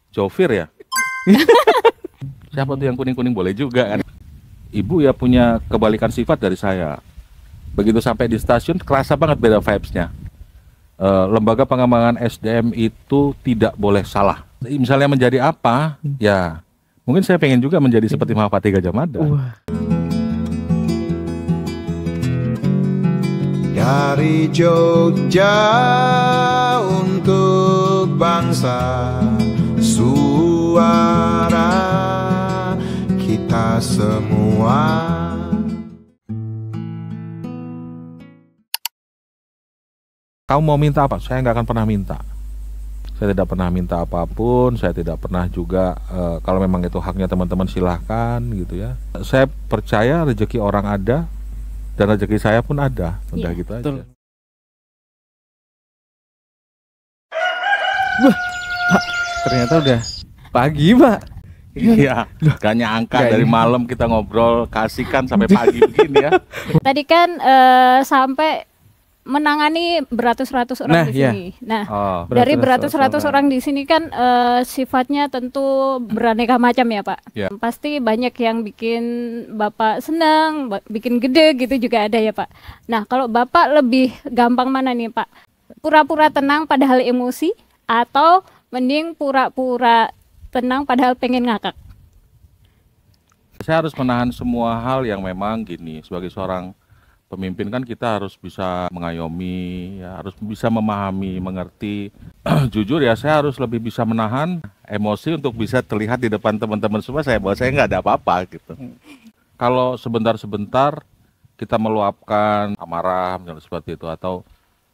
Jofir ya? Siapa tuh yang kuning-kuning boleh juga kan? Ibu ya punya kebalikan sifat dari saya. Begitu sampai di stasiun kerasa banget beda vibes-nya. Lembaga pengembangan SDM itu tidak boleh salah. Misalnya menjadi apa, ya mungkin saya pengen juga menjadi seperti Mahapati Gajah Mada. Dari Jogja untuk bangsa, suara kita semua. Kamu mau minta apa? Saya nggak akan pernah minta. Saya tidak pernah minta apapun. Saya tidak pernah juga kalau memang itu haknya teman-teman silahkan gitu ya. Saya percaya rezeki orang ada dan rezeki saya pun ada. Udah gitu aja. Betul. Wah, Pak, ternyata udah pagi, Pak. Iya, gak nyangka dari malam kita ngobrol kasihkan sampai pagi begini ya. Tadi kan sampai menangani beratus-ratus orang di sini. Nah, dari beratus-ratus orang di sini kan sifatnya tentu beraneka macam ya Pak. Yeah. Pasti banyak yang bikin Bapak senang, bikin gede gitu juga ada ya Pak. Nah, kalau Bapak lebih gampang mana nih Pak? Pura-pura tenang padahal emosi atau mending pura-pura tenang padahal pengen ngakak? Saya harus menahan semua hal yang memang gini, sebagai seorang pemimpin kan kita harus bisa mengayomi, ya, harus bisa memahami, mengerti. Jujur ya, saya harus lebih bisa menahan emosi untuk bisa terlihat di depan teman-teman semua bahwa saya nggak ada apa-apa gitu. Kalau sebentar-sebentar kita meluapkan amarah misalnya seperti itu, atau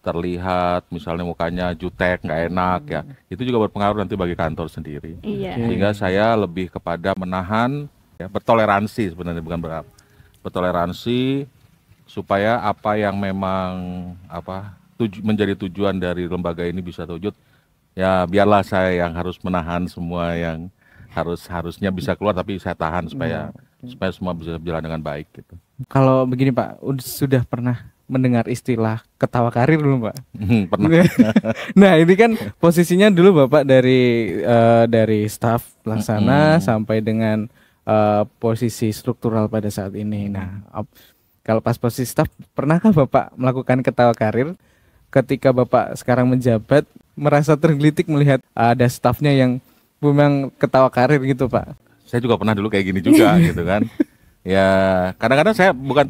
terlihat misalnya mukanya jutek, nggak enak ya, itu juga berpengaruh nanti bagi kantor sendiri. Iya. Sehingga saya lebih kepada menahan, ya, bertoleransi sebenarnya, bukan bertoleransi supaya apa yang memang menjadi tujuan dari lembaga ini bisa terwujud, ya biarlah saya yang harus menahan semua yang harusnya bisa keluar, tapi saya tahan supaya semua bisa berjalan dengan baik gitu. Kalau begini Pak, sudah pernah mendengar istilah ketawa karir belum Pak? Pernah. Nah ini kan posisinya dulu Bapak dari staf pelaksana sampai dengan posisi struktural pada saat ini. Nah, kalau pas posisi staf, pernahkah Bapak melakukan ketawa karir ketika Bapak sekarang menjabat, merasa tergelitik melihat ada stafnya yang memang ketawa karir gitu Pak? Saya juga pernah dulu kayak gini juga gitu kan. Ya kadang-kadang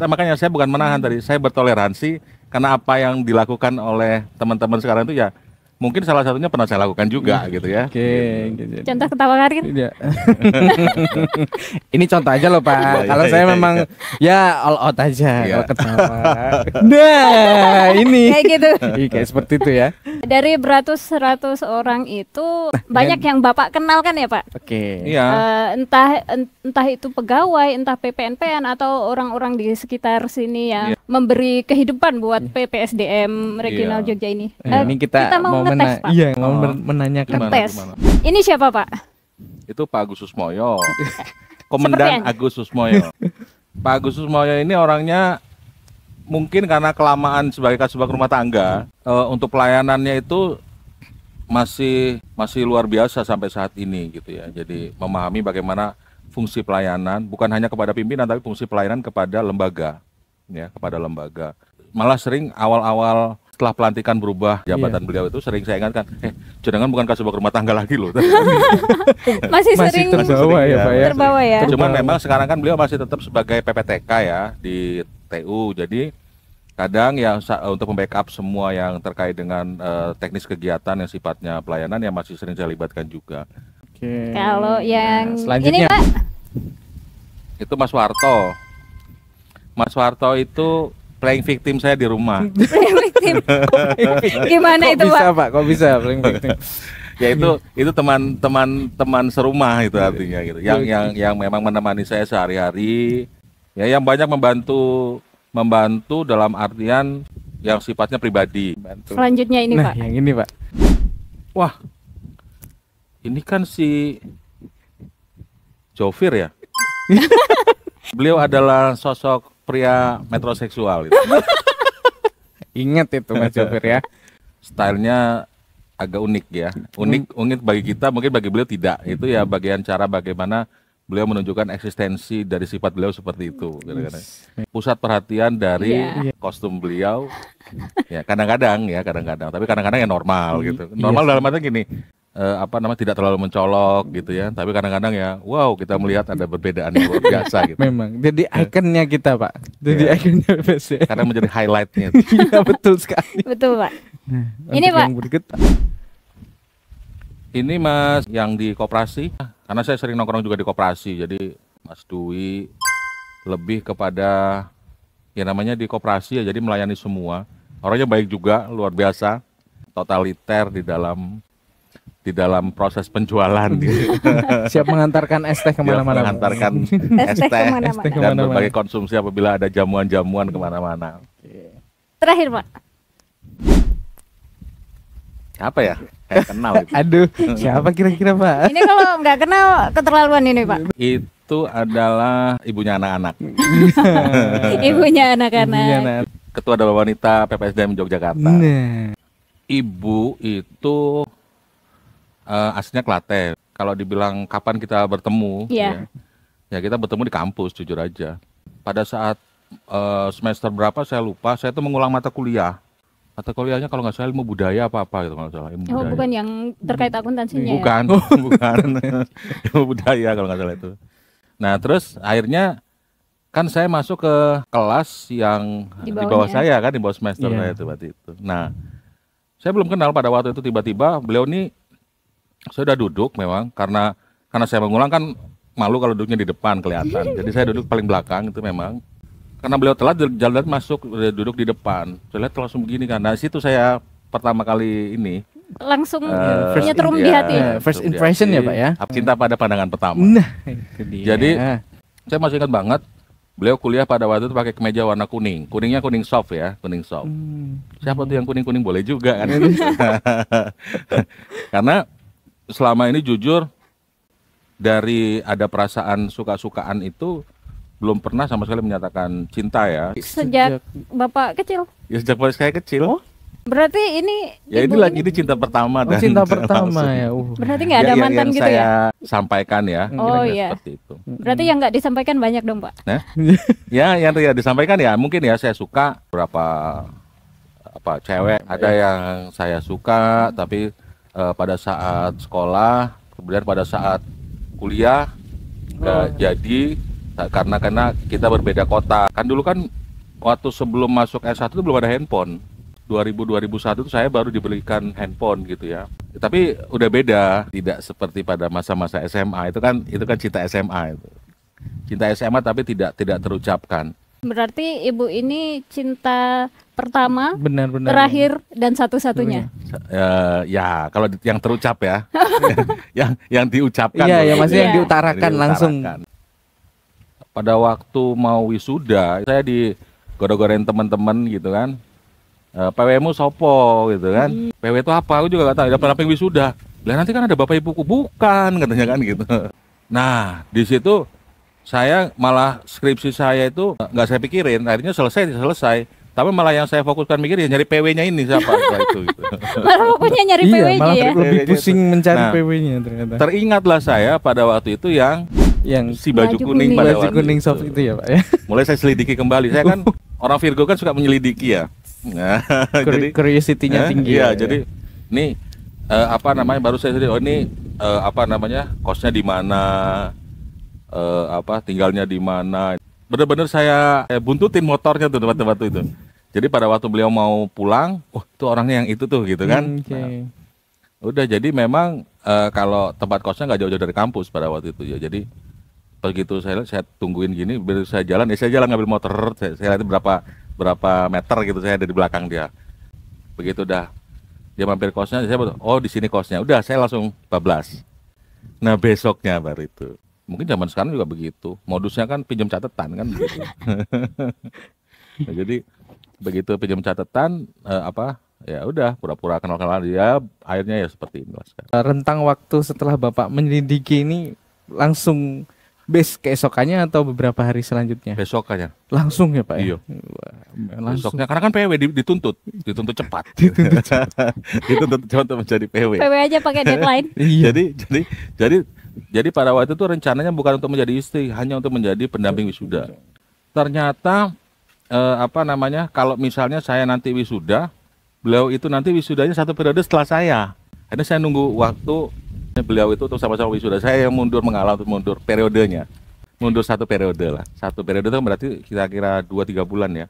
makanya saya bukan menahan tadi, saya bertoleransi karena apa yang dilakukan oleh teman-teman sekarang itu ya mungkin salah satunya pernah saya lakukan juga gitu ya. Oke. Gitu. Contoh ketawa karir? Ini contoh aja loh Pak. Kalau saya memang ya all out aja kalau ketawa. Nah ini kayak gitu. Kayak seperti itu ya. Dari beratus-ratus orang itu banyak yang Bapak kenal kan ya Pak? Oke. Iya. Entah itu pegawai, entah PPNPN atau orang-orang di sekitar sini yang memberi kehidupan buat PPSDM Regional Jogja ini. Ini kita mau ngetes, Pak. Iya, mau menanyakan. Ngetes. Ini siapa Pak? Itu Pak Agus Susmoyo. Komandan Agus Susmoyo. Pak Agus Susmoyo ini orangnya mungkin karena kelamaan sebagai kasubag rumah tangga, untuk pelayanannya itu masih luar biasa sampai saat ini gitu ya. Jadi memahami bagaimana fungsi pelayanan bukan hanya kepada pimpinan tapi fungsi pelayanan kepada lembaga, ya, kepada lembaga. Malah sering awal-awal setelah pelantikan berubah jabatan beliau itu sering saya ingatkan, jangan bukan kasubag rumah tangga lagi loh. masih sering terbawa ya Pak ya. Terbawa ya. Cuman memang sekarang kan beliau masih tetap sebagai PPTK ya di TU. Jadi kadang ya untuk membackup semua yang terkait dengan teknis kegiatan yang sifatnya pelayanan yang masih sering saya libatkan juga. Oke. Kalau yang selanjutnya ini Pak, itu Mas Warto. Mas Warto itu playing victim saya di rumah. playing victim. Gimana itu Pak? Kok bisa playing victim? Ya itu teman-teman serumah itu artinya gitu. Yang memang menemani saya sehari-hari. Ya yang banyak membantu dalam artian yang sifatnya pribadi. Selanjutnya ini Pak. Yang ini Pak. Wah, ini kan si Jofir ya. Beliau adalah sosok pria metroseksual. Gitu. Ingat itu Mas Jofir ya. Stylenya agak unik ya. Unik bagi kita, mungkin bagi beliau tidak. Itu ya bagian cara bagaimana beliau menunjukkan eksistensi dari sifat beliau seperti itu. Kadang-kadang. Pusat perhatian dari kostum beliau. Ya kadang-kadang. Tapi kadang-kadang ya normal gitu. Normal dalam arti gini. Tidak terlalu mencolok gitu ya, tapi kadang-kadang ya wow kita melihat ada perbedaan yang luar biasa gitu. Memang jadi ikonnya kita Pak, jadi ikonnya PPSDM karena menjadi highlightnya. Iya betul sekali. Betul Pak. Nah, Ini, Pak. yang berikut, Pak. Ini Mas yang di koperasi, karena saya sering nongkrong juga di koperasi, jadi Mas Dwi lebih kepada ya namanya di koperasi ya, jadi melayani semua. Orangnya baik juga, luar biasa, totaliter di dalam proses penjualan gitu. Siap mengantarkan es teh Dia kemana-mana. mengantarkan es teh teh kemana-mana. teh dan kemana-mana. berbagai konsumsi apabila ada jamuan-jamuan kemana-mana. Terakhir Pak. Apa ya? Kayak kenal itu. Aduh, siapa kira-kira Pak? Ini kalau nggak kenal keterlaluan ini Pak. Itu adalah ibunya anak-anak. Ibunya anak-anak. Iya, nah. Ketua Dewan Wanita PPSDM Yogyakarta. Nah, Ibu itu aslinya Klaten. Kalau dibilang kapan kita bertemu, Iya. ya kita bertemu di kampus, jujur aja. Pada saat semester berapa saya lupa, saya itu mengulang mata kuliah. Mata kuliahnya kalau nggak salah ilmu budaya apa-apa gitu kalau nggak salah. Ilmu Oh budaya. bukan yang terkait akuntansinya ya? Bukan, bukan. Ilmu budaya kalau nggak salah itu. Nah terus akhirnya kan saya masuk ke kelas yang di bawah saya kan, di bawah semester Iya. saya itu waktu itu. Nah saya belum kenal pada waktu itu, tiba-tiba beliau nih, saya udah duduk memang karena saya mengulang kan malu kalau duduknya di depan kelihatan. Jadi saya duduk paling belakang itu memang. Karena beliau telat jalan masuk duduk di depan. Saya lihat langsung begini kan. Nah situ saya pertama kali ini Langsung first nyetrum in- di hati. first impression ya, Pak, ya? Cinta pada pandangan pertama. nah itu dia. Jadi saya masih ingat banget beliau kuliah pada waktu itu pakai kemeja warna kuning. Kuningnya kuning soft ya, kuning soft. Siapa tuh yang kuning-kuning boleh juga kan? Karena selama ini jujur dari ada perasaan suka-sukaan itu belum pernah sama sekali menyatakan cinta ya. Sejak Bapak kecil. Ya sejak saya kecil. Berarti ini Ya ibu ini lagi ini cinta pertama Oh, dan cinta pertama langsung. ya. berarti nggak ada Ya, mantan yang gitu saya ya? sampaikan ya. Oh, kira-kira iya. Seperti itu. Berarti yang nggak disampaikan banyak dong Pak. Nah, ya yang tidak disampaikan ya mungkin ya saya suka beberapa cewek, ada yang saya suka tapi pada saat sekolah, kemudian pada saat kuliah nggak jadi karena kita berbeda kota. Kan dulu kan waktu sebelum masuk S1 itu belum ada handphone. 2001 itu saya baru dibelikan handphone gitu ya. Tapi udah beda, tidak seperti pada masa-masa SMA. Itu kan cinta SMA itu. Cinta SMA tapi tidak terucapkan. Berarti ibu ini cinta pertama, Benar-benar. terakhir dan satu-satunya. Ya, kalau yang terucap ya. yang diucapkan. Iya, ya loh. maksudnya yang Iya. diutarakan langsung. Pada waktu mau wisuda, saya digodok-godokin teman-teman gitu kan. PW-mu sopo gitu kan. PW itu apa? Aku juga gak tahu. Dapat apa wisuda? Lah nanti kan ada bapak ibuku, bukan katanya kan gitu. Nah, di situ saya malah skripsi saya itu nggak saya pikirin, akhirnya selesai. Tapi malah yang saya fokuskan mikir ya nyari PW-nya ini siapa itu gitu. Malah pokoknya nyari Iya, PW-nya malah ya. lebih pusing mencari Nah, PW-nya ternyata. Teringatlah saya pada waktu itu yang Yang si baju Baju kuning kuning. pada baju waktu kuning soft itu ya, Pak ya. Mulai saya selidiki kembali. Saya kan orang Virgo kan suka menyelidiki ya. Nah, jadi Curiosity-nya tinggi. iya, ya. jadi ini baru saya sedih. Oh ini kosnya di mana? Tinggalnya di mana? Bener-bener saya buntutin motornya tuh tempat-tempat itu. Jadi pada waktu beliau mau pulang, itu orangnya yang itu tuh gitu kan. Oke. Nah, udah jadi memang kalau tempat kosnya nggak jauh-jauh dari kampus pada waktu itu ya. Jadi begitu saya tungguin gini, begitu saya jalan ngambil motor, saya lihat berapa meter gitu saya ada di belakang dia. Begitu udah dia mampir kosnya, saya oh di sini kosnya. Udah saya langsung bablas. Nah besoknya baru itu. Mungkin zaman sekarang juga begitu. Modusnya kan pinjam catatan kan begitu. Nah, jadi begitu pinjam catatan ya udah pura-pura kenal-kenal dia, akhirnya ya seperti inilah sekarang. Rentang waktu setelah Bapak menyelidiki ini langsung base keesokannya atau beberapa hari selanjutnya? Besokannya. Langsung ya Pak? Iya. Ya? Wah, langsung. Besoknya karena kan PW dituntut cepat. Dituntut cepat untuk menjadi PW. PW aja pakai deadline. Iya. Jadi pada waktu itu rencananya bukan untuk menjadi istri, hanya untuk menjadi pendamping wisuda. Ternyata kalau misalnya saya nanti wisuda, beliau itu nanti wisudanya 1 periode setelah saya. Akhirnya saya nunggu waktu beliau itu untuk sama-sama wisuda. Saya yang mengalah untuk mundur periodenya. Mundur 1 periode lah. 1 periode itu berarti kira-kira 2-3 bulan ya.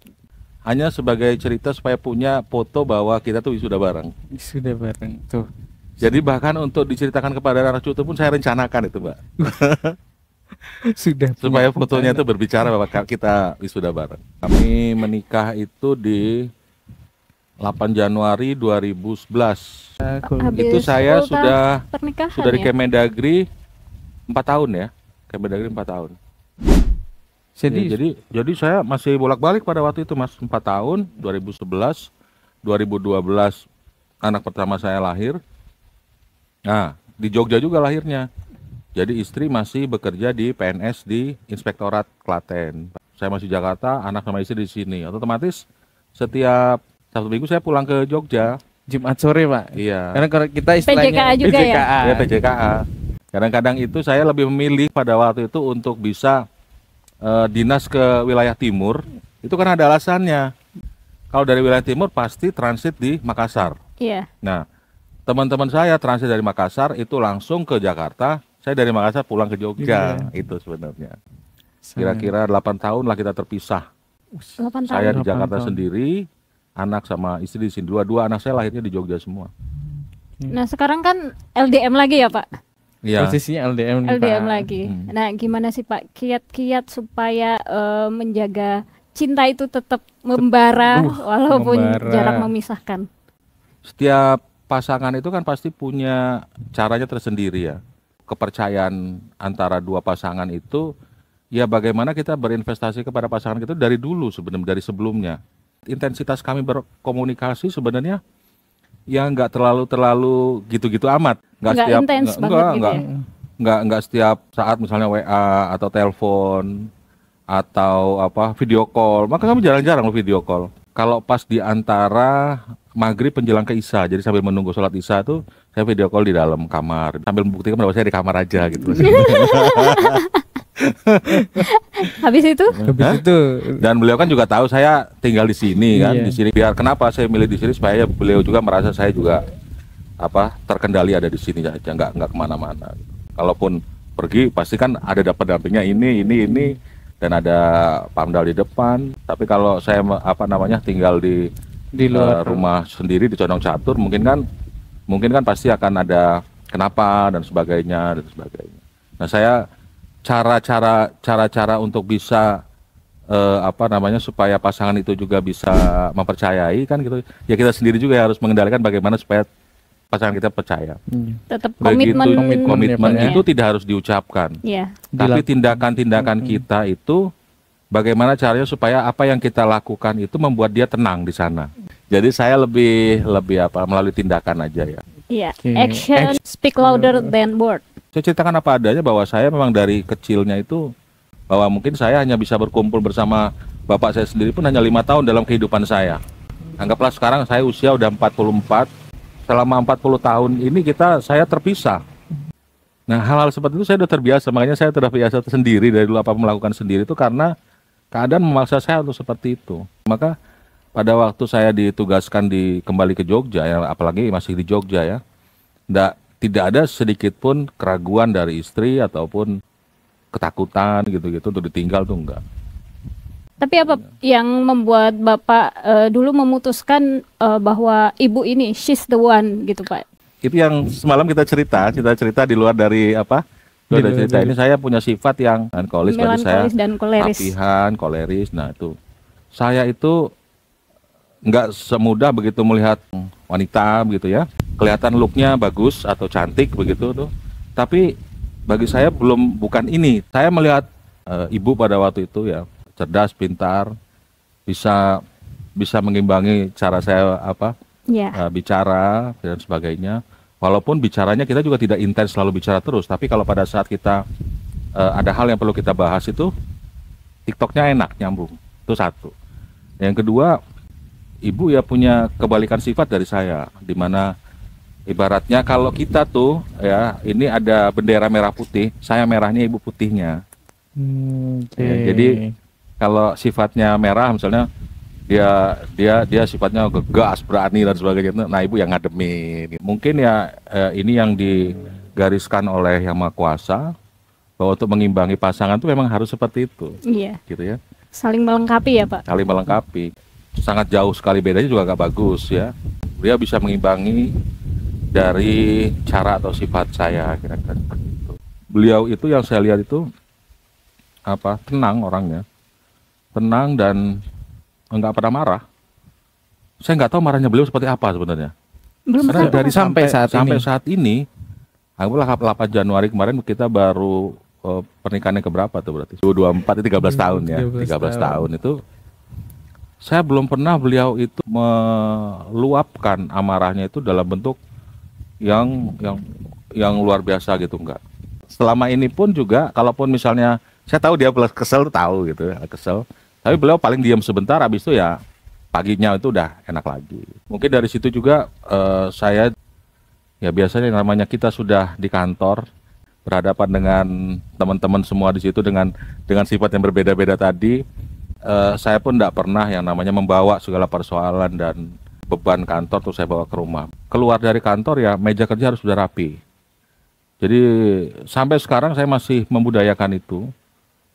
Hanya sebagai cerita supaya punya foto bahwa kita tuh wisuda bareng. Sudah bareng tuh. Jadi bahkan untuk diceritakan kepada anak cucu pun saya rencanakan itu, Mbak. Sudah Supaya fotonya itu berbicara bahwa kita wisuda bareng. Kami menikah itu di 8 Januari 2011. Habis Itu saya ultah sudah pernikahan di ya? Kemendagri 4 tahun ya. Kemendagri 4 tahun. Jadi saya masih bolak-balik pada waktu itu Mas, 4 tahun, 2011, 2012 anak pertama saya lahir. Nah, di Jogja juga lahirnya. Jadi istri masih bekerja di PNS di Inspektorat Klaten. Saya masih Jakarta, anak sama istri di sini. Otomatis setiap Sabtu Minggu saya pulang ke Jogja. Jumat sore Pak. Iya. Karena kalau kita istilahnya PJKA juga ya? Ya PJKA. Kadang-kadang itu saya lebih memilih pada waktu itu untuk bisa dinas ke wilayah timur. Itu kan ada alasannya. Kalau dari wilayah timur pasti transit di Makassar. Iya. Nah, teman-teman saya transit dari Makassar itu langsung ke Jakarta. Saya dari Makassar pulang ke Jogja. Itu sebenarnya. Kira-kira 8 tahun lah kita terpisah. 8 tahun. Saya di 8 Jakarta tahun. sendiri, anak sama istri di sini. Dua-dua anak saya lahirnya di Jogja semua. Nah, sekarang kan LDM lagi ya, Pak? Iya. posisinya LDM nih LDM Pak. lagi. Nah, gimana sih Pak kiat-kiat supaya menjaga cinta itu tetap membara walaupun membara. jarak memisahkan? Setiap pasangan itu kan pasti punya caranya tersendiri ya. Kepercayaan antara dua pasangan itu ya bagaimana kita berinvestasi kepada pasangan kita dari dulu sebenarnya, dari sebelumnya. Intensitas kami berkomunikasi sebenarnya ya nggak terlalu gitu-gitu amat. Nggak intens banget gitu ya? Nggak setiap saat misalnya WA atau telepon atau video call. Maka kami jarang-jarang video call. Kalau pas di antara maghrib menjelang ke Isya, jadi sambil menunggu sholat Isya tuh saya video call di dalam kamar sambil membuktikan bahwa saya di kamar aja gitu. Habis itu? Habis itu Dan beliau kan juga tahu saya tinggal di sini kan, Iya. di sini. Biar kenapa saya milih di sini supaya beliau juga merasa saya juga terkendali ada di sini aja, nggak kemana-mana. Kalaupun pergi pasti kan ada pendampingnya ini dan ada pamdal di depan. Tapi kalau saya tinggal di luar rumah sendiri di Condong Catur, mungkin kan pasti akan ada kenapa dan sebagainya. Nah, saya cara untuk bisa supaya pasangan itu juga bisa mempercayai kan gitu. Ya kita sendiri juga harus mengendalikan bagaimana supaya pasangan kita percaya. Tetap Begitu komitmen. komitmen ya, Pak, ya. itu tidak harus diucapkan. Iya. Tapi tindakan-tindakan kita itu bagaimana caranya supaya apa yang kita lakukan itu membuat dia tenang di sana. Jadi saya lebih melalui tindakan aja ya. Iya. Oke. Action speak louder than word. Saya ceritakan apa adanya bahwa saya memang dari kecilnya itu bahwa mungkin saya hanya bisa berkumpul bersama bapak saya sendiri pun hanya 5 tahun dalam kehidupan saya. Anggaplah sekarang saya usia udah 44. Selama 40 tahun ini saya terpisah. Nah, hal-hal seperti itu saya sudah terbiasa. Makanya saya terbiasa sendiri dari dulu melakukan sendiri itu karena keadaan memaksa saya untuk seperti itu. Maka pada waktu saya ditugaskan kembali ke Jogja, ya, apalagi masih di Jogja ya, tidak ada sedikit pun keraguan dari istri ataupun ketakutan gitu-gitu untuk ditinggal tuh enggak. Tapi apa yang membuat Bapak dulu memutuskan bahwa ibu ini she's the one gitu, Pak? Itu yang semalam kita cerita di luar dari Di luar cerita dari- ini saya punya sifat yang melankolis bagi saya, Melankolis dan koleris. rapihan, koleris. Nah itu saya itu nggak semudah begitu melihat wanita begitu ya, kelihatan looknya bagus atau cantik begitu tuh. Tapi bagi saya bukan ini. Saya melihat ibu pada waktu itu ya cerdas, pintar, bisa mengimbangi cara saya Iya. bicara dan sebagainya. Walaupun bicaranya kita juga tidak intens selalu bicara terus, tapi kalau pada saat kita ada hal yang perlu kita bahas itu TikToknya enak, nyambung. Itu satu. Yang kedua, ibu ya punya kebalikan sifat dari saya, dimana ibaratnya kalau kita tuh ya ini ada bendera merah putih, saya merahnya, ibu putihnya. Ya, jadi kalau sifatnya merah misalnya dia sifatnya gegas, berani dan sebagainya. Nah, ibu yang ngademin. Mungkin ya ini yang digariskan oleh Yang Maha Kuasa bahwa untuk mengimbangi pasangan itu memang harus seperti itu. Iya. Gitu ya. Saling melengkapi ya, Pak. Saling melengkapi. Sangat jauh sekali bedanya juga gak bagus ya. Dia bisa mengimbangi dari cara atau sifat saya kira-kira seperti itu. Beliau itu yang saya lihat itu tenang orangnya. Tenang dan enggak pernah marah. Saya nggak tahu marahnya beliau seperti apa sebenarnya. Belum Karena pernah. dari sampai saat ini, anggaplah 8 Januari kemarin kita baru pernikahannya keberapa tuh berarti? 24 itu 13 tahun ya. 13 tahun itu saya belum pernah beliau itu meluapkan amarahnya itu dalam bentuk yang luar biasa gitu, enggak. Selama ini pun juga kalaupun misalnya saya tahu dia kesel, tahu gitu ya, kesel. Tapi beliau paling diam sebentar, habis itu ya paginya itu udah enak lagi. Mungkin dari situ juga saya ya biasanya namanya kita sudah di kantor berhadapan dengan teman-teman semua di situ dengan sifat yang berbeda-beda tadi, saya pun tidak pernah yang namanya membawa segala persoalan dan beban kantor tuh saya bawa ke rumah. Keluar dari kantor ya meja kerja harus sudah rapi. Jadi sampai sekarang saya masih membudayakan itu.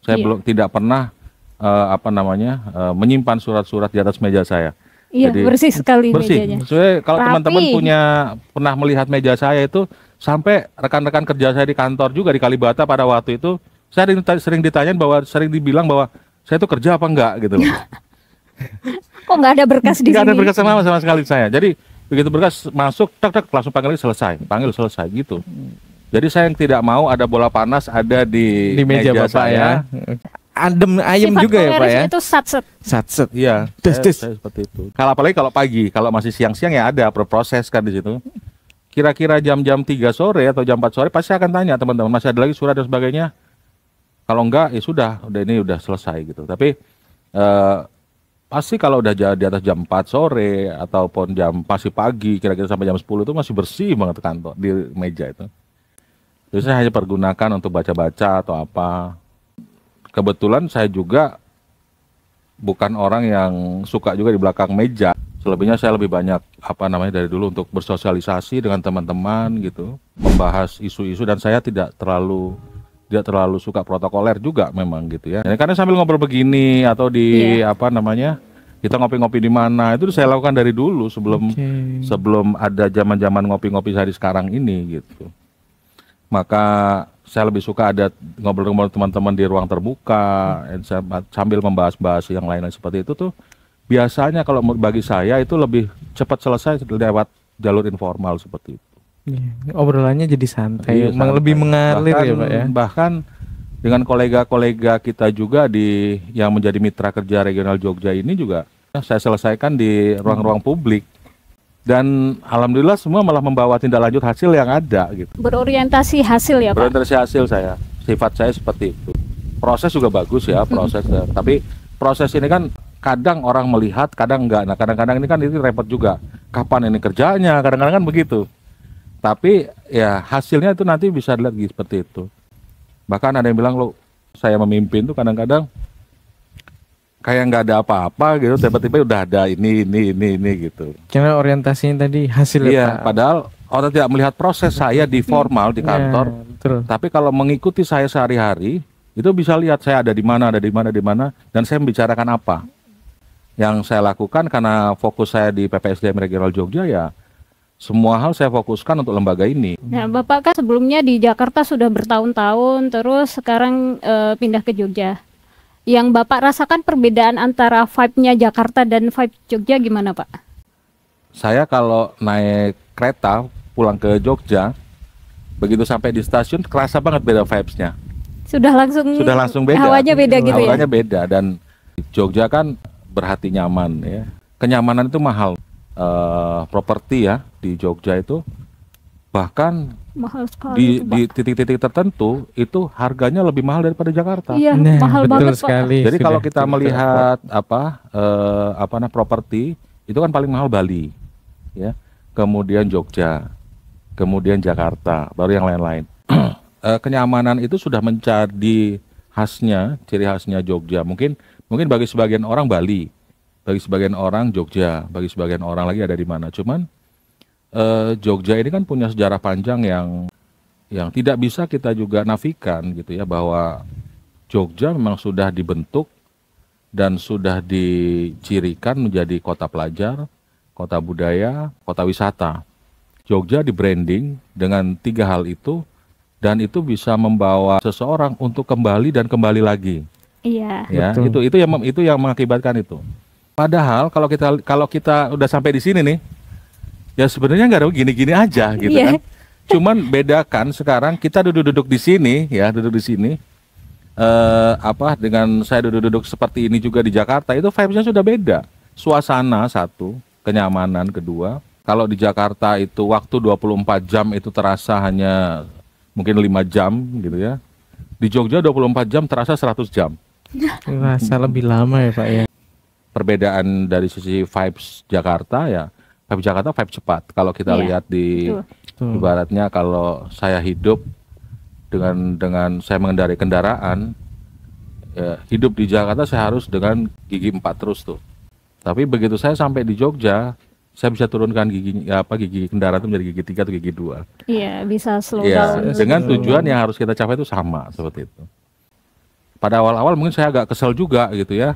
Saya tidak pernah menyimpan surat-surat di atas meja saya. Iya, jadi, bersih sekali bersih. mejanya. Soalnya kalau Rapi. teman-teman pernah melihat meja saya itu, sampai rekan-rekan kerja saya di kantor juga di Kalibata pada waktu itu, saya sering ditanyain sering dibilang bahwa saya itu kerja apa enggak gitu loh. Kok nggak ada berkas di Nggak sini? ada berkas sama sekali saya. Jadi begitu berkas masuk, tak langsung panggil selesai gitu. Jadi saya yang tidak mau ada bola panas ada di meja Bapak saya. ya. Adem ayem Sifat juga ya Pak koleris ya. itu satset. Satset. Iya, Des. saya seperti itu. Kalau apalagi kalau pagi, kalau masih siang-siang ya ada proses kan di situ. Kira-kira jam-jam 3 sore atau jam 4 sore pasti akan tanya teman-teman masih ada lagi surat dan sebagainya. Kalau enggak ya sudah ini udah selesai gitu. Tapi pasti kalau udah di atas jam 4 sore ataupun masih pagi kira-kira sampai jam 10 itu masih bersih banget kantor di meja itu. Jadi saya hanya pergunakan untuk baca-baca atau apa. Kebetulan saya juga bukan orang yang suka juga di belakang meja. Selebihnya saya lebih banyak dari dulu untuk bersosialisasi dengan teman-teman gitu, membahas isu-isu, dan saya tidak terlalu suka protokoler juga memang gitu ya. Karena sambil ngobrol begini atau di kita ngopi-ngopi di mana itu saya lakukan dari dulu sebelum ada zaman-zaman ngopi-ngopi saya di sekarang ini gitu. Maka saya lebih suka ada ngobrol-ngobrol teman-teman di ruang terbuka, sambil membahas-bahas yang lain-lain seperti itu tuh. Biasanya kalau bagi saya itu lebih cepat selesai lewat jalur informal seperti itu. Obrolannya jadi santai, santai. lebih mengalir ya Pak ya. Bahkan dengan kolega-kolega kita juga yang menjadi mitra kerja regional Jogja ini juga saya selesaikan di ruang-ruang publik. Dan alhamdulillah semua malah membawa tindak lanjut hasil yang ada gitu. Berorientasi hasil ya Pak? Berorientasi hasil saya, sifat saya seperti itu. Proses juga bagus ya, proses. Tapi proses ini kan kadang orang melihat, kadang enggak. Nah kadang-kadang ini kan itu repot juga. Kapan ini kerjanya, kadang-kadang kan begitu. Tapi ya hasilnya itu nanti bisa dilihat seperti itu. Bahkan ada yang bilang saya memimpin tuh kadang-kadang kayak nggak ada apa-apa gitu, tiba-tiba udah ada ini gitu. Karena orientasinya tadi hasil. Iya, padahal orang tidak melihat proses saya di formal di kantor. Betul. Tapi kalau mengikuti saya sehari-hari, itu bisa lihat saya ada di mana, dan saya membicarakan apa. Yang saya lakukan karena fokus saya di PPSDM Regional Jogja ya, semua hal saya fokuskan untuk lembaga ini. Nah, Bapak kan sebelumnya di Jakarta sudah bertahun-tahun, terus sekarang pindah ke Jogja. Yang Bapak rasakan perbedaan antara vibe-nya Jakarta dan vibe Jogja gimana Pak? Saya kalau naik kereta pulang ke Jogja, begitu sampai di stasiun kerasa banget beda vibes-nya. Sudah langsung beda. Hawanya beda gitu ya? Hawanya beda, dan Jogja kan berhati nyaman ya. Kenyamanan itu mahal. Properti ya di Jogja itu bahkan Mahal sekali di itu, Pak. di titik-titik tertentu itu harganya lebih mahal daripada Jakarta. Iya, Nah, mahal betul banget, Pak. sekali. Jadi Sudah kalau kita tidak melihat properti itu kan paling mahal Bali, ya, kemudian Jogja, kemudian Jakarta, baru yang lain-lain. Kenyamanan itu sudah menjadi ciri khasnya Jogja. Mungkin bagi sebagian orang Bali, bagi sebagian orang Jogja, bagi sebagian orang lagi ada di mana. Cuman Jogja ini kan punya sejarah panjang yang tidak bisa kita juga nafikan gitu ya, bahwa Jogja memang sudah dibentuk dan sudah dicirikan menjadi kota pelajar, kota budaya, kota wisata. Jogja di branding dengan 3 hal itu, dan itu bisa membawa seseorang untuk kembali dan kembali lagi. Iya. Ya, Betul. itu yang mengakibatkan itu. Padahal kalau kita udah sampai di sini nih, ya sebenarnya nggak ada gini-gini aja gitu Iya. kan. Cuman bedakan sekarang kita duduk di sini ya, duduk di sini. Dengan saya duduk seperti ini juga di Jakarta, itu vibes-nya sudah beda. Suasana satu, kenyamanan kedua. Kalau di Jakarta itu waktu 24 jam itu terasa hanya mungkin 5 jam gitu ya. Di Jogja 24 jam terasa 100 jam. Rasa lebih lama ya Pak ya. Perbedaan dari sisi vibes Jakarta ya, vibes Jakarta vibes cepat. Kalau kita Iya, lihat di betul. ibaratnya kalau saya hidup dengan saya mengendarai kendaraan, ya, hidup di Jakarta saya harus dengan gigi 4 terus tuh. Tapi begitu saya sampai di Jogja, saya bisa turunkan gigi kendaraan itu menjadi gigi 3 atau gigi 2. Iya, bisa slow Ya, down. dengan tujuan yang harus kita capai itu sama seperti itu. Pada awal-awal mungkin saya agak kesel juga gitu ya.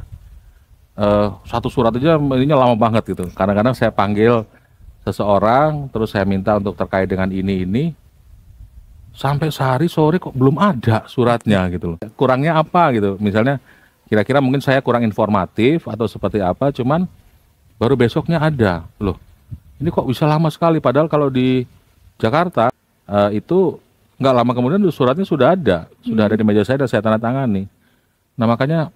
Satu surat aja ininya lama banget gitu. Kadang-kadang saya panggil seseorang, terus saya minta untuk terkait dengan ini. Sampai sehari sore kok belum ada suratnya gitu loh. Kurangnya apa gitu. Misalnya kira-kira mungkin saya kurang informatif atau seperti apa, cuman baru besoknya ada. Loh, ini kok bisa lama sekali, padahal kalau di Jakarta itu nggak lama kemudian suratnya sudah ada di meja saya dan saya tanda tangani. Nah makanya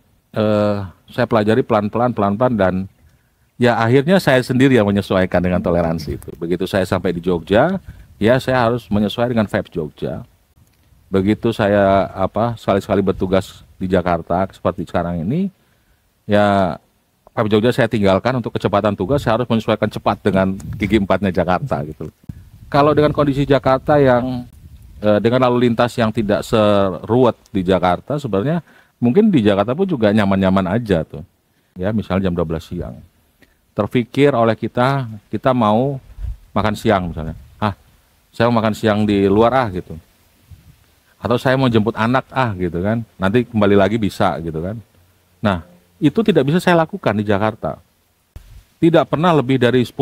saya pelajari pelan-pelan dan ya akhirnya saya sendiri yang menyesuaikan dengan toleransi itu. Begitu saya sampai di Jogja, ya saya harus menyesuaikan dengan vibes Jogja. Begitu saya sekali-sekali bertugas di Jakarta seperti sekarang ini, ya vibes Jogja saya tinggalkan untuk kecepatan tugas, saya harus menyesuaikan cepat dengan gigi 4-nya Jakarta gitu. Kalau dengan kondisi Jakarta yang dengan lalu lintas yang tidak seruwet di Jakarta, sebenarnya mungkin di Jakarta pun juga nyaman-nyaman aja tuh. Ya, misalnya jam 12 siang. Terpikir oleh kita mau makan siang misalnya. Saya mau makan siang di luar gitu. Atau saya mau jemput anak gitu kan. Nanti kembali lagi bisa gitu kan. Nah, itu tidak bisa saya lakukan di Jakarta. Tidak pernah lebih dari 10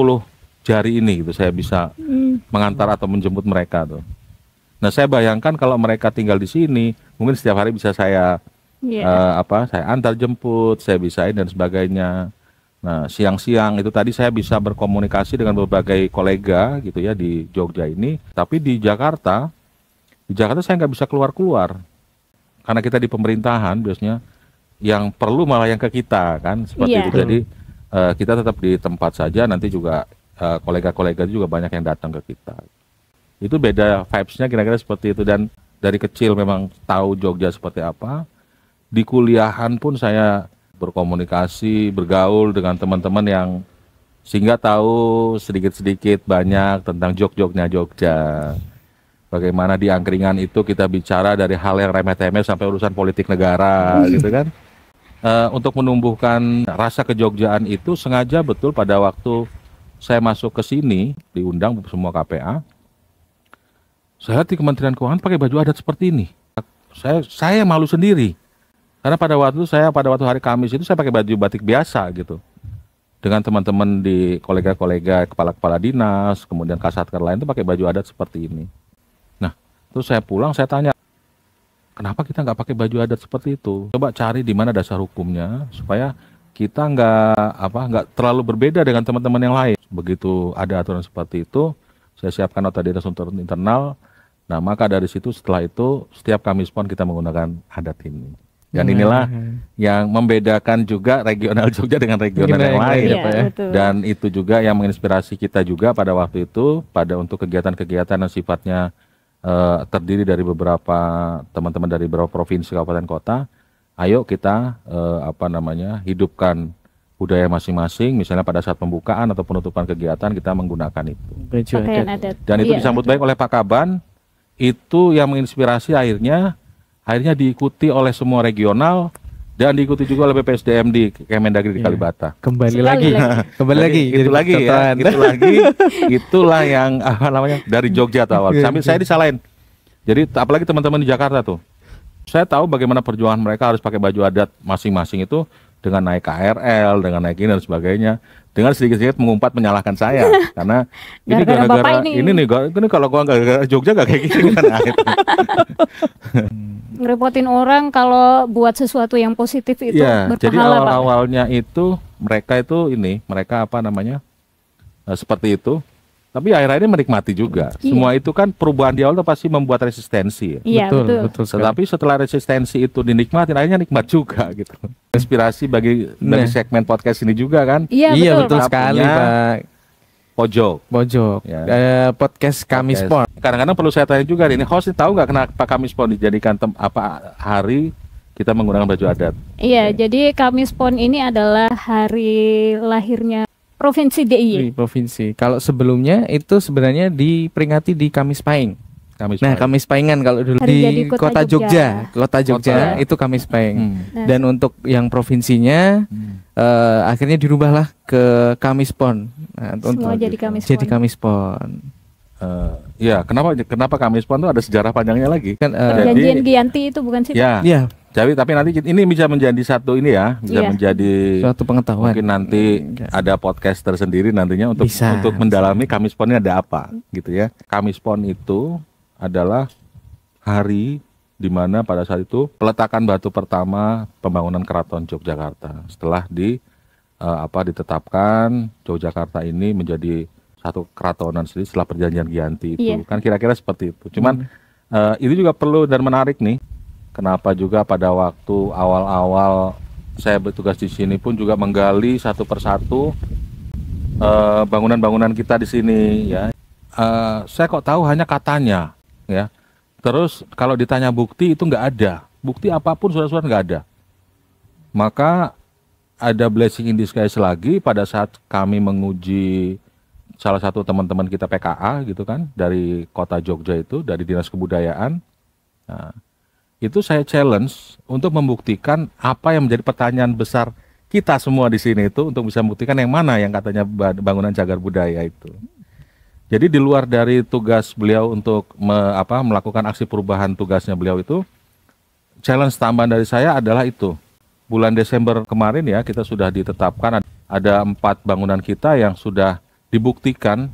jari ini gitu saya bisa mengantar atau menjemput mereka tuh. Nah, saya bayangkan kalau mereka tinggal di sini, mungkin setiap hari bisa saya saya antar jemput, saya bisain dan sebagainya. Nah, siang-siang itu tadi saya bisa berkomunikasi dengan berbagai kolega gitu ya di Jogja ini. Tapi di Jakarta saya nggak bisa keluar-keluar. Karena kita di pemerintahan biasanya yang perlu malah yang ke kita kan, seperti itu. Jadi kita tetap di tempat saja, nanti juga kolega-kolega juga banyak yang datang ke kita. Itu beda vibes-nya kira-kira seperti itu. Dan dari kecil memang tahu Jogja seperti apa. Di kuliahan pun saya berkomunikasi, bergaul dengan teman-teman yang sehingga tahu sedikit-sedikit banyak tentang jog-jognya Jogja. Bagaimana di angkringan itu kita bicara dari hal yang remeh-temeh sampai urusan politik negara gitu kan. Untuk menumbuhkan rasa kejogjaan itu sengaja betul pada waktu saya masuk ke sini, diundang semua KPA. Saya lihat di Kementerian Keuangan pakai baju adat seperti ini. Saya malu sendiri. Karena pada waktu hari Kamis itu saya pakai baju batik biasa gitu. Dengan teman-teman di kolega-kolega kepala-kepala dinas, kemudian kasatker lain itu pakai baju adat seperti ini. Nah, terus saya pulang saya tanya, kenapa kita nggak pakai baju adat seperti itu? Coba cari di mana dasar hukumnya supaya kita nggak terlalu berbeda dengan teman-teman yang lain. Begitu ada aturan seperti itu, saya siapkan nota dinas untuk internal. Nah, maka dari situ setelah itu setiap Kamis Pon kita menggunakan adat ini. Dan inilah yang membedakan juga regional Jogja dengan regional yang lain. Dan itu juga yang menginspirasi kita juga pada waktu itu, untuk kegiatan-kegiatan yang sifatnya terdiri dari beberapa teman-teman dari beberapa provinsi, kabupaten, kota. Ayo kita hidupkan budaya masing-masing, misalnya pada saat pembukaan atau penutupan kegiatan kita menggunakan itu. Pakaian adat. Dan itu disambut baik oleh Pak Kaban, itu yang menginspirasi akhirnya diikuti oleh semua regional dan diikuti juga oleh BPSDM di Kemendagri di Kalibata. Kembali Sekali lagi. Itulah yang dari Jogja awal. Sambil saya disalahin. Jadi apalagi teman-teman di Jakarta tuh. Saya tahu bagaimana perjuangan mereka harus pakai baju adat masing-masing itu dengan naik KRL, dengan naik ini dan sebagainya. Dengan sedikit-sedikit mengumpat menyalahkan saya karena ini gara-gara ini kalau gua nggak Jogja nggak kayak gini kan. Ngerepotin orang kalau buat sesuatu yang positif itu ya, berpahala, jadi Pak. awal-awalnya itu mereka seperti itu. Tapi akhir-akhir ini menikmati juga. Iya. Semua itu kan perubahan di awal itu pasti membuat resistensi. Iya, betul. Tetapi setelah resistensi itu dinikmati, akhirnya nikmat juga gitu. Inspirasi bagi segmen podcast ini juga kan. Iya, betul sekali, Pak. Pojok. Ya. Podcast Kamispon. Kadang-kadang perlu saya tanya juga, ini host tahu nggak kenapa Kamispon dijadikan hari kita menggunakan baju adat? Iya, jadi Kamispon ini adalah hari lahirnya Provinsi DIY. Provinsi. Kalau sebelumnya itu sebenarnya diperingati di Kamis Pahing. Kamis Pahingan kalau dulu Hari jadi di Kota Jogja itu Kamis Pahing. Dan untuk yang provinsinya akhirnya dirubahlah ke Kamispon. Nah, semua jadi Kamispon. Jadi Kamispon. Ya, kenapa Kamispon itu ada sejarah panjangnya lagi? Kan Perjanjian Giyanti itu bukan sih? Iya. Tapi nanti ini bisa menjadi satu ini ya, menjadi suatu pengetahuan. Mungkin nanti ada podcast tersendiri nantinya untuk mendalami Kamispon ini ada apa gitu ya. Kamispon itu adalah hari di mana pada saat itu peletakan batu pertama pembangunan Keraton Yogyakarta. Setelah ditetapkan Yogyakarta ini menjadi satu keratonan sendiri setelah perjanjian Giyanti itu. Kan kira-kira seperti itu. Cuman itu juga perlu dan menarik nih. Kenapa juga pada waktu awal-awal saya bertugas di sini pun juga menggali satu persatu bangunan-bangunan kita di sini ya. Saya kok tahu hanya katanya ya. Terus kalau ditanya bukti itu nggak ada. Bukti apapun saudara-saudara nggak ada. Maka ada blessing in disguise lagi pada saat kami menguji salah satu teman-teman kita PKA gitu kan dari kota Jogja itu, dari Dinas Kebudayaan. Nah, itu saya challenge untuk membuktikan apa yang menjadi pertanyaan besar kita semua di sini itu untuk bisa membuktikan yang mana yang katanya bangunan cagar budaya itu. Jadi di luar dari tugas beliau untuk melakukan aksi perubahan tugasnya beliau itu, challenge tambahan dari saya adalah itu. Bulan Desember kemarin ya kita sudah ditetapkan ada 4 bangunan kita yang sudah dibuktikan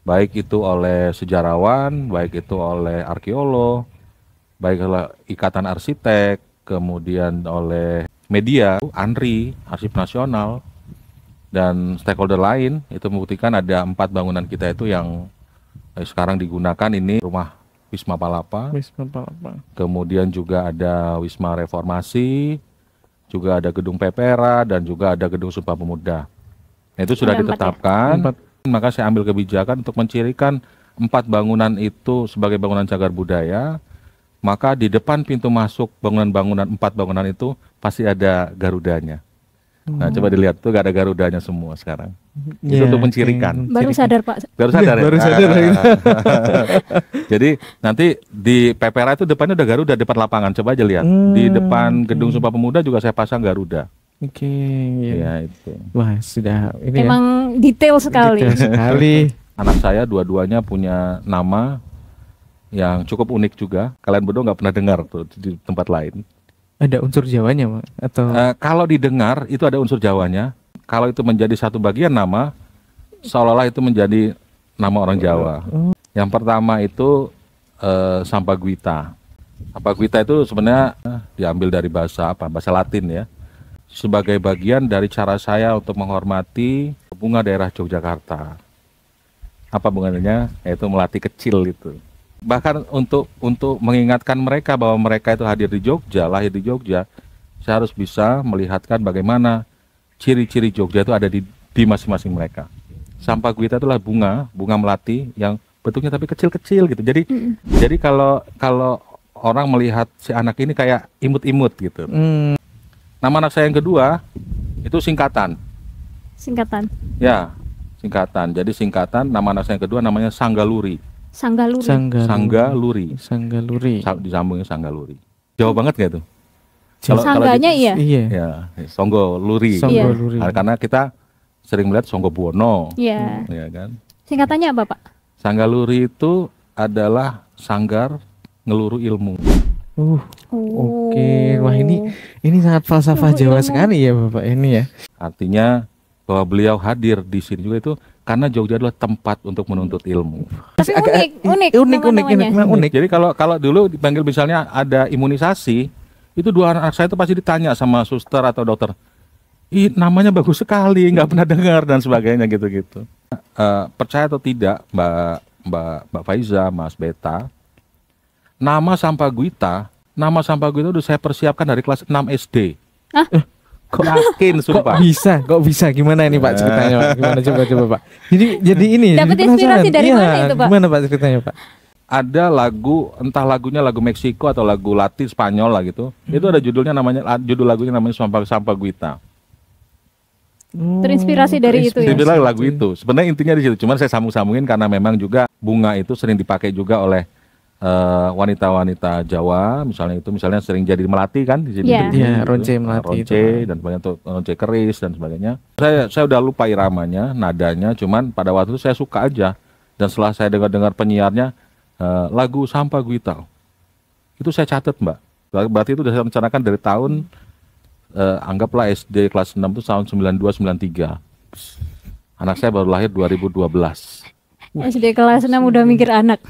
baik itu oleh sejarawan, baik itu oleh arkeolog, baik oleh Ikatan Arsitek, kemudian oleh media, ANRI, Arsip Nasional, dan stakeholder lain itu membuktikan ada 4 bangunan kita itu yang sekarang digunakan ini rumah Wisma Palapa, kemudian juga ada Wisma Reformasi, juga ada gedung Pepera dan juga ada gedung Sumpah Pemuda. Nah, itu sudah ditetapkan, maka saya ambil kebijakan untuk mencirikan 4 bangunan itu sebagai bangunan cagar budaya. Maka di depan pintu masuk bangunan-bangunan 4 bangunan itu pasti ada garudanya. Nah, coba dilihat tuh gak ada garudanya semua sekarang. Itu untuk mencirikan. Baru sadar Pak. Baru sadar ya. Baru sadar. Jadi nanti di Pepera itu depannya udah Garuda depan lapangan. Coba aja lihat. Di depan gedung Sumpah Pemuda juga saya pasang Garuda. Oke. Ya itu. Wah sudah. Ini emang detail sekali. Detail sekali. Anak saya dua-duanya punya nama yang cukup unik juga. Kalian berdua nggak pernah dengar tuh di tempat lain. Ada unsur Jawanya, Pak? Atau kalau didengar itu ada unsur Jawanya. Kalau itu menjadi satu bagian nama, seolah-olah itu menjadi nama orang Jawa. Yang pertama itu Sampaguita. Sampaguita itu sebenarnya diambil dari bahasa Latin ya. Sebagai bagian dari cara saya untuk menghormati bunga daerah Yogyakarta. Apa bunganya? Yaitu melati kecil itu. Bahkan untuk mengingatkan mereka bahwa mereka itu hadir di Jogja, lahir di Jogja, saya harus bisa melihatkan bagaimana ciri-ciri Jogja itu ada di masing-masing mereka. Sampaguita itulah bunga melati yang bentuknya tapi kecil-kecil gitu. Jadi kalau orang melihat si anak ini kayak imut-imut gitu. Nama anak saya yang kedua itu singkatan. Singkatan. Ya, singkatan. Jadi singkatan nama anak saya yang kedua namanya Sanggaluri. Sanggaluri. Sanggaluri. Sanggaluri. Disambungnya Sanggaluri. Jauh banget gak tuh? Sangganya iya. Iya. Ya, Songgoluri. Songgoluri. Karena kita sering melihat Songgobuwono. Iya. Ya kan? Singkatannya apa, Pak? Sanggaluri itu adalah sanggar ngeluru ilmu. Oke. Wah, ini sangat falsafah Jawa sekali ya, Bapak ini ya. Artinya bahwa beliau hadir di sini juga itu karena Jogja adalah tempat untuk menuntut ilmu. Tapi unik. Jadi kalau dulu dipanggil misalnya ada imunisasi, itu dua anak saya itu pasti ditanya sama suster atau dokter. Ih, namanya bagus sekali, nggak pernah dengar dan sebagainya gitu-gitu. Percaya atau tidak, Mbak Faiza, Mas Beta, nama Sampaguita udah saya persiapkan dari kelas 6 SD. Hah? Yakin, sumpah. Kok bisa? Gimana ini Pak ceritanya, Pak? Gimana coba Pak? Jadi ini. Dapat inspirasi dari mana itu, Pak? Gimana Pak ceritanya, Pak? Ada lagu, entah lagunya lagu Meksiko atau lagu Latin Spanyol lah gitu. Itu ada judul lagunya namanya Sampaguita. Terinspirasi dari itu ya. Dibilang lagu itu. Sebenarnya intinya di situ. Cuman saya sambung-sambungin karena memang juga bunga itu sering dipakai juga oleh wanita-wanita Jawa, misalnya sering jadi melati kan di sini. Iya, ronce melati ronce itu. Dan sebagainya, ronce keris dan sebagainya. Saya udah lupa iramanya, nadanya, cuman pada waktu itu saya suka aja. Dan setelah saya dengar penyiarnya lagu Sampaguita, itu saya catat, Mbak. Berarti itu sudah saya rencanakan dari tahun anggaplah SD kelas 6 itu tahun 92-93. Anak saya baru lahir 2012. SD kelas 6 udah mikir anak.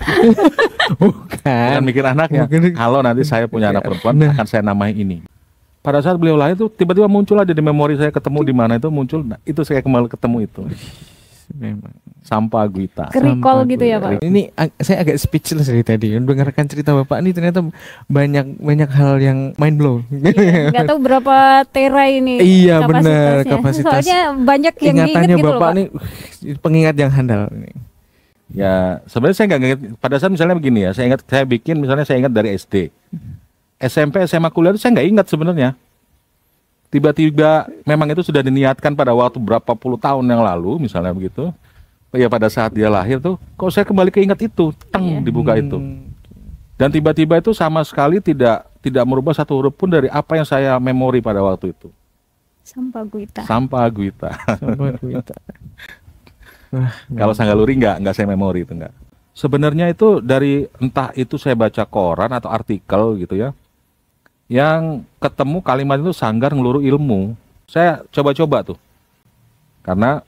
Bukan mikir anaknya. Kalau nanti saya punya anak perempuan, akan saya namai ini. Pada saat beliau lahir tuh tiba-tiba muncul aja di memori saya, ketemu di mana itu muncul. Nah, itu saya kembali ketemu itu. Sampaguita. Kerikol gitu ya, Pak. Ini saya agak speechless dari tadi. Mendengarkan cerita Bapak ini ternyata banyak hal yang mind blow. Nggak tahu berapa tera ini. Iya benar, kapasitas. Soalnya banyak yang ingatannya gitu Bapak loh, nih pengingat yang handal ini. Ya, sebenarnya saya nggak ingat. Pada saat misalnya begini ya, saya ingat dari SD, SMP, SMA, kuliah itu saya nggak ingat sebenarnya. Tiba-tiba memang itu sudah diniatkan pada waktu berapa puluh tahun yang lalu, misalnya begitu. Ya pada saat dia lahir tuh, kok saya kembali keingat itu, dibuka itu. Dan tiba-tiba itu sama sekali tidak merubah satu huruf pun dari apa yang saya memori pada waktu itu. Sampaguita. Kalau Sanggaluri nggak saya memori itu nggak. Sebenarnya itu dari entah itu saya baca koran atau artikel gitu ya, yang ketemu kalimat itu sanggar ngeluru ilmu. Saya coba-coba tuh, karena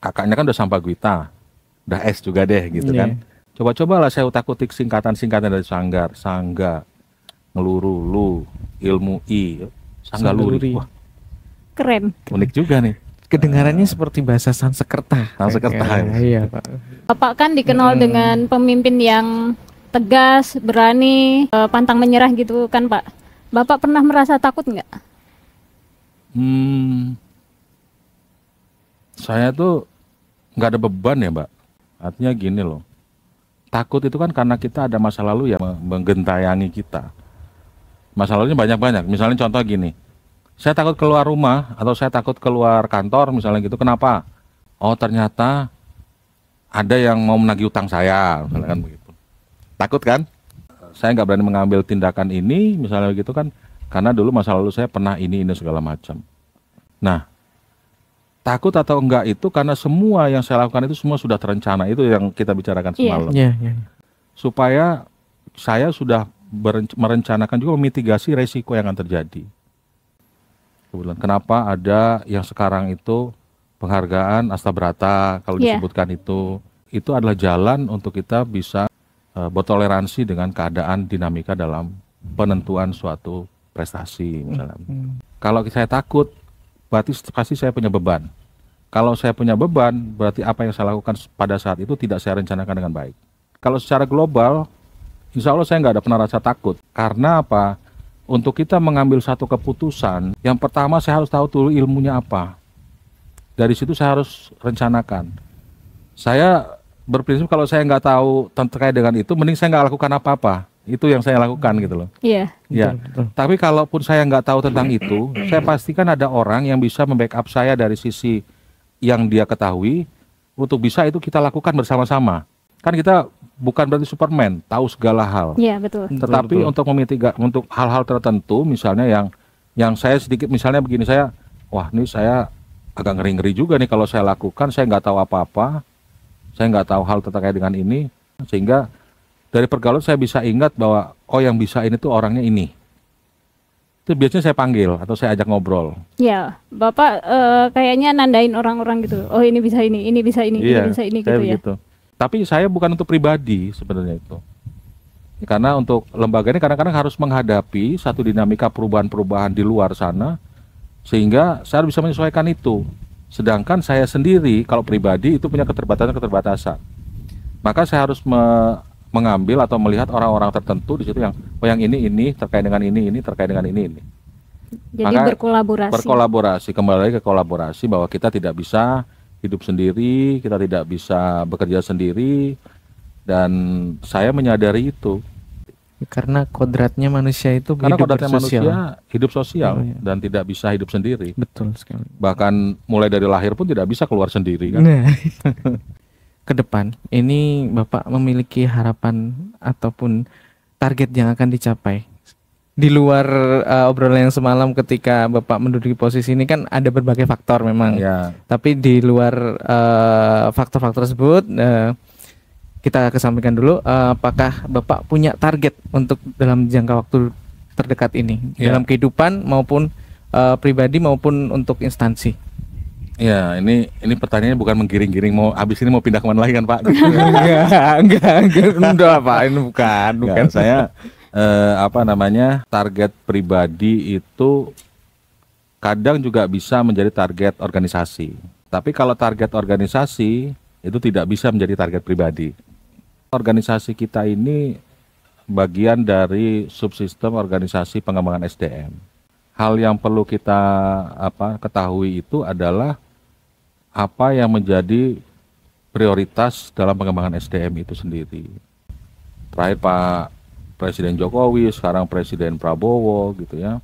kakaknya kan udah Sampaguita, udah S juga deh gitu kan. Coba-cobalah saya utak-utik singkatan dari sanggar, sangga, ngeluru, lu, ilmu i, Sanggaluri. Wah, keren. Unik juga nih. Kedengarannya seperti bahasa Sanskerta. Iya, Pak. Bapak kan dikenal dengan pemimpin yang tegas, berani, pantang menyerah gitu kan, Pak. Bapak pernah merasa takut nggak? Saya tuh nggak ada beban ya, Mbak. Artinya gini loh. Takut itu kan karena kita ada masa lalu yang menggentayangi kita. Masa lalunya banyak-banyak. Misalnya contoh gini. Saya takut keluar rumah atau saya takut keluar kantor misalnya gitu. Kenapa? Oh ternyata ada yang mau menagih utang saya, misalnya kan begitu. Takut kan? Saya nggak berani mengambil tindakan ini, misalnya begitu kan? Karena dulu masa lalu saya pernah ini segala macam. Nah, takut atau enggak itu karena semua yang saya lakukan itu semua sudah terencana. Itu yang kita bicarakan semalam. Supaya saya sudah merencanakan juga memitigasi resiko yang akan terjadi. Kenapa ada yang sekarang itu penghargaan Astabrata kalau disebutkan itu adalah jalan untuk kita bisa bertoleransi dengan keadaan dinamika dalam penentuan suatu prestasi misalnya. Kalau saya takut berarti pasti saya punya beban. Kalau saya punya beban berarti apa yang saya lakukan pada saat itu tidak saya rencanakan dengan baik. Kalau secara global insya Allah saya nggak ada pernah rasa takut. Karena apa? Untuk kita mengambil satu keputusan, yang pertama saya harus tahu dulu ilmunya apa. Dari situ saya harus rencanakan. Saya berprinsip kalau saya nggak tahu terkait dengan itu, mending saya nggak lakukan apa-apa. Itu yang saya lakukan gitu loh. Iya. Ya, Betul. tapi kalaupun saya nggak tahu tentang itu, saya pastikan ada orang yang bisa membackup saya dari sisi yang dia ketahui untuk bisa itu kita lakukan bersama-sama. Kan kita bukan berarti Superman, tahu segala hal. Iya, betul. Tetapi untuk untuk hal-hal tertentu, misalnya yang saya sedikit, misalnya begini, wah ini saya agak ngeri-ngeri juga nih kalau saya lakukan, saya nggak tahu apa-apa, saya nggak tahu hal terkait dengan ini, sehingga dari pergaulan saya bisa ingat bahwa oh yang bisa ini tuh orangnya ini. Itu biasanya saya panggil atau saya ajak ngobrol. Ya, Bapak kayaknya nandain orang-orang gitu. Oh ini bisa ini bisa ini, Iya, ini bisa ini saya gitu ya. begitu. Tapi saya bukan untuk pribadi sebenarnya itu. Karena untuk lembaga ini kadang-kadang harus menghadapi satu dinamika perubahan-perubahan di luar sana, sehingga saya bisa menyesuaikan itu. Sedangkan saya sendiri kalau pribadi itu punya keterbatasan. Maka saya harus mengambil atau melihat orang-orang tertentu di situ yang yang ini terkait dengan ini terkait dengan ini. Jadi Maka berkolaborasi. Kembali lagi ke kolaborasi, bahwa kita tidak bisa hidup sendiri, kita tidak bisa bekerja sendiri, dan saya menyadari itu. Karena kodratnya manusia itu Karena hidup kodratnya bersosial. manusia hidup sosial Iya. dan tidak bisa hidup sendiri. Betul sekali. Bahkan mulai dari lahir pun tidak bisa keluar sendiri kan. Nah, ke depan ini Bapak memiliki harapan ataupun target yang akan dicapai di luar obrolan yang semalam ketika Bapak menduduki posisi ini, kan ada berbagai faktor memang. Ya, Tapi di luar faktor-faktor tersebut, kita kesampingkan dulu. Apakah Bapak punya target untuk dalam jangka waktu terdekat ini, Ya. dalam kehidupan maupun pribadi maupun untuk instansi? ya, ini pertanyaannya bukan menggiring-giring mau habis ini mau pindah kemana lagi kan Pak? Enggak Pak, ini bukan. Enggak, saya target pribadi itu kadang juga bisa menjadi target organisasi. Tapi kalau target organisasi itu tidak bisa menjadi target pribadi. Organisasi kita ini bagian dari subsistem organisasi pengembangan SDM. Hal yang perlu kita ketahui itu adalah apa yang menjadi prioritas dalam pengembangan SDM itu sendiri. Terakhir Pak Presiden Jokowi, sekarang Presiden Prabowo gitu ya,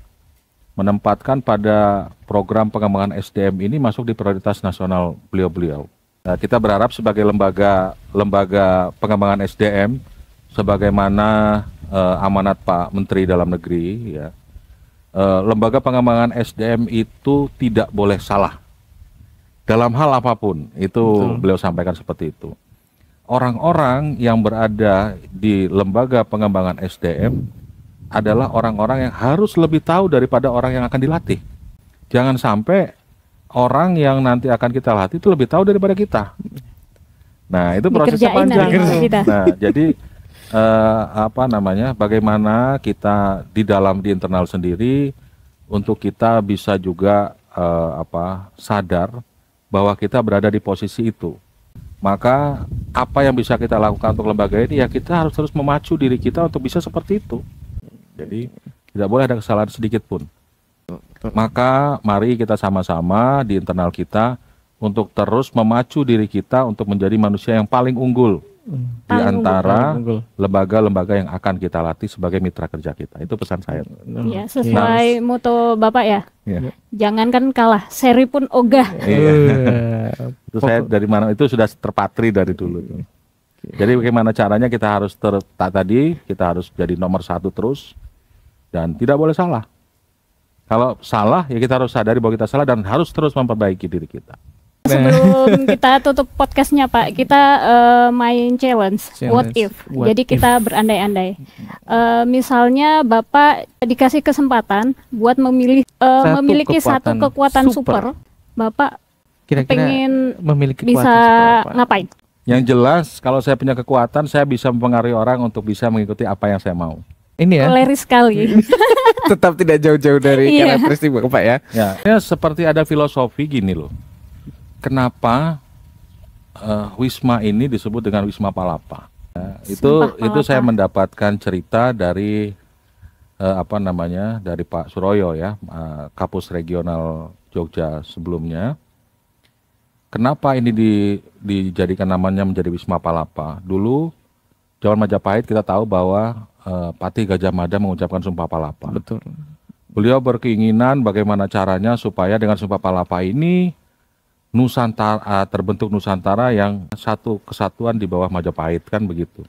menempatkan pada program pengembangan SDM ini masuk di prioritas nasional beliau-beliau. Nah, kita berharap sebagai lembaga pengembangan SDM, sebagaimana amanat Pak Menteri Dalam Negeri ya, lembaga pengembangan SDM itu tidak boleh salah dalam hal apapun. Itu beliau sampaikan seperti itu. Orang-orang yang berada di lembaga pengembangan SDM adalah orang-orang yang harus lebih tahu daripada orang yang akan dilatih. Jangan sampai orang yang nanti akan kita latih itu lebih tahu daripada kita. Nah, itu prosesnya Dikerjain panjang. nanti kita. Nah, jadi bagaimana kita di internal sendiri untuk kita bisa juga sadar bahwa kita berada di posisi itu. Maka apa yang bisa kita lakukan untuk lembaga ini, ya kita harus terus memacu diri kita untuk bisa seperti itu. Jadi tidak boleh ada kesalahan sedikit pun. Maka mari kita sama-sama di internal kita untuk terus memacu diri kita untuk menjadi manusia yang paling unggul di antara lembaga-lembaga yang akan kita latih sebagai mitra kerja kita. Itu pesan saya. Ya, sesuai moto Bapak ya. Ya. Jangankan kalah, seri pun ogah. Itu saya dari mana itu sudah terpatri dari dulu. Jadi bagaimana caranya kita harus kita harus jadi nomor satu terus dan tidak boleh salah. Kalau salah ya kita harus sadari bahwa kita salah dan harus terus memperbaiki diri kita. Sebelum kita tutup podcastnya Pak, kita main challenge. What if? Jadi kita berandai-andai. Misalnya Bapak dikasih kesempatan buat memiliki satu kekuatan super. Bapak Kira-kira pengen memiliki bisa kekuatan seperti apa? ngapain? Yang jelas kalau saya punya kekuatan, saya bisa mempengaruhi orang untuk bisa mengikuti apa yang saya mau. Ini ya, Leris sekali. tetap tidak jauh-jauh dari Iya. karakteristik Bapak ya. Ya, seperti ada filosofi gini loh. Kenapa Wisma ini disebut dengan Wisma Palapa? Itu saya mendapatkan cerita dari dari Pak Suroyo ya, Kapus Regional Jogja sebelumnya. kenapa ini dijadikan namanya menjadi Wisma Palapa? Dulu zaman Majapahit kita tahu bahwa Patih Gajah Mada mengucapkan Sumpah Palapa. Betul. Beliau berkeinginan bagaimana caranya supaya dengan Sumpah Palapa ini Nusantara terbentuk Nusantara yang satu kesatuan di bawah Majapahit, kan begitu.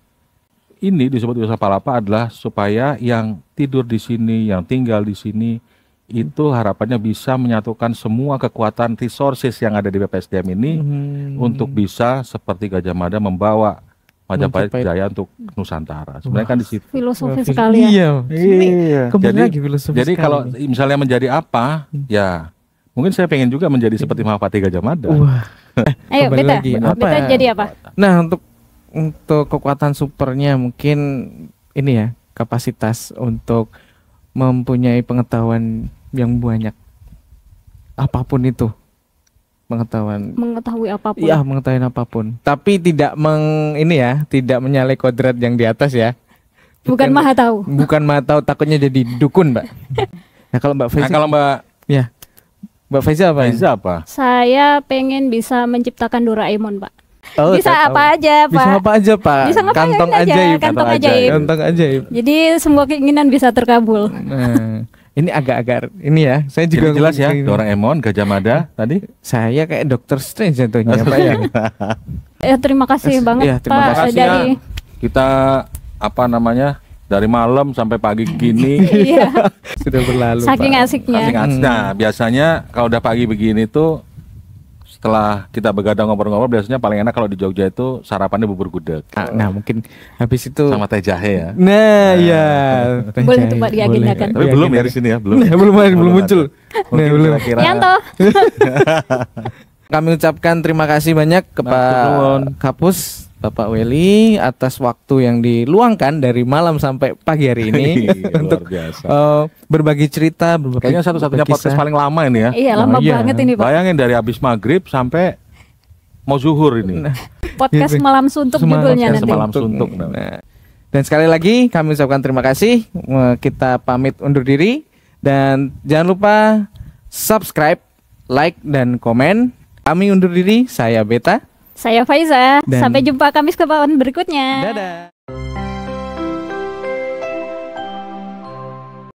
Ini disebut Wisma Palapa adalah supaya yang tidur di sini, yang tinggal di sini itu harapannya bisa menyatukan semua kekuatan resources yang ada di BPSDM ini untuk bisa seperti Gajah Mada membawa Majapahit Jaya untuk Nusantara. Sebenarnya kan di situ. Filosofi sekali ya. Iya. Kembali lagi filosofi Jadi sekali. kalau misalnya menjadi apa, ya mungkin saya pengen juga menjadi seperti Mahapati Gajah Mada. Wah. Ayo Kembali Beta, lagi. Beta jadi apa? Nah, untuk kekuatan supernya mungkin ini ya, kapasitas untuk mempunyai pengetahuan yang banyak. Apapun itu. Mengetahui apapun. Iya, mengetahui apapun. Tapi tidak tidak menyalai kodrat yang di atas ya. Bukan maha tahu. Bukan maha tahu, takutnya jadi dukun, Mbak. Nah, kalau Mbak Faiza. Nah, kalau Mbak Faiza apa? Faiza apa? Saya pengen bisa menciptakan Doraemon, Pak. Oh, Bisa saya tahu. apa aja, Pak. Bisa apa aja, Pak. Bisa ngapain Kantong aja, ajaib. kantong ajaib. Kantong ajaib. Jadi semua keinginan bisa terkabul. Nah, ini agak-agak ini ya. Saya juga Jadi jelas ya, ngomong Doraemon, Gajah Mada tadi. Saya kayak Dr. Strange jatuhnya, Pak ya. Terima kasih banget, Iya, terima Pak. kasih Dari Kita dari malam sampai pagi gini. iya, Sudah berlalu, saking Pak. asiknya. Asing-asing. Nah, biasanya kalau udah pagi begini tuh setelah kita begadang ngobrol-ngobrol biasanya paling enak kalau di Jogja itu sarapannya bubur gudeg Nah, mungkin habis itu sama teh jahe ya. Nah, iya. Boleh tuh, Pak, diagendakan. Tapi belum ya di sini ya, belum. belum muncul. Mungkin belum. kira-kira Yanto. Kami ucapkan terima kasih banyak kepada Kapus Bapak Weli atas waktu yang diluangkan dari malam sampai pagi hari ini untuk luar biasa. berbagi cerita, berbagi Kayaknya satu-satunya kisah. podcast paling lama ini ya. Iya, lama iya. banget ini, Pak. Bayangin dari habis maghrib sampai mau zuhur ini. Podcast Gitu. Malam Suntuk Semalam- judulnya nanti. Semalam suntuk. Nah, dan sekali lagi kami ucapkan terima kasih. Kita pamit undur diri dan jangan lupa subscribe, like dan komen. Kami undur diri. Saya Beta. Saya Faiza. Dan- Sampai jumpa Kamis kemarin berikutnya. Dadah.